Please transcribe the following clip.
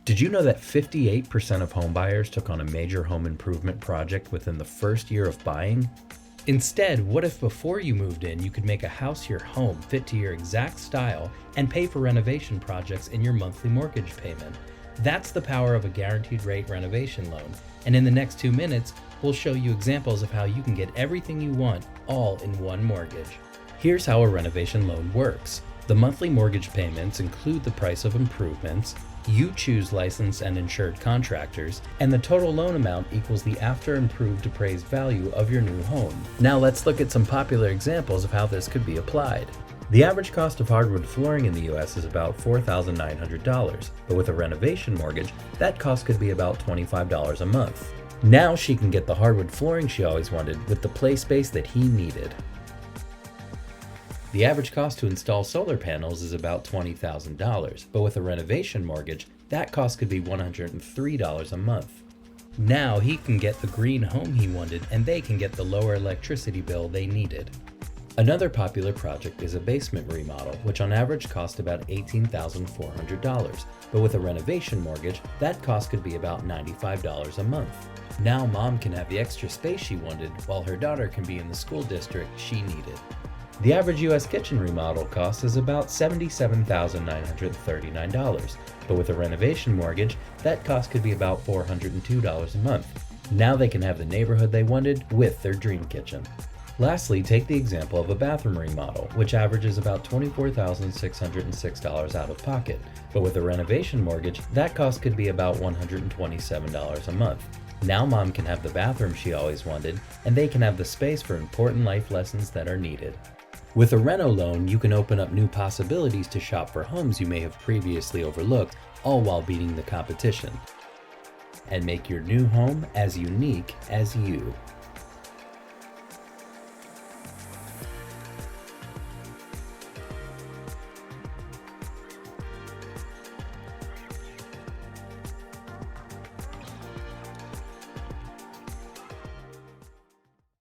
Did you know that 58% of homebuyers took on a major home improvement project within the first year of buying? Instead, what if before you moved in, you could make a house your home fit to your exact style and pay for renovation projects in your monthly mortgage payment? That's the power of a guaranteed rate renovation loan. And in the next 2 minutes, we'll show you examples of how you can get everything you want all in one mortgage. Here's how a renovation loan works. The monthly mortgage payments include the price of improvements, you choose licensed and insured contractors, and the total loan amount equals the after improved appraised value of your new home. Now let's look at some popular examples of how this could be applied. The average cost of hardwood flooring in the US is about $4,900, but with a renovation mortgage, that cost could be about $25 a month. Now she can get the hardwood flooring she always wanted with the play space that he needed. The average cost to install solar panels is about $20,000, but with a renovation mortgage, that cost could be $103 a month. Now he can get the green home he wanted, and they can get the lower electricity bill they needed. Another popular project is a basement remodel, which on average cost about $18,400, but with a renovation mortgage, that cost could be about $95 a month. Now mom can have the extra space she wanted, while her daughter can be in the school district she needed. The average US kitchen remodel cost is about $77,939, but with a renovation mortgage, that cost could be about $402 a month. Now they can have the neighborhood they wanted with their dream kitchen. Lastly, take the example of a bathroom remodel, which averages about $24,606 out of pocket, but with a renovation mortgage, that cost could be about $127 a month. Now mom can have the bathroom she always wanted, and they can have the space for important life lessons that are needed. With a reno loan, you can open up new possibilities to shop for homes you may have previously overlooked, all while beating the competition, and make your new home as unique as you.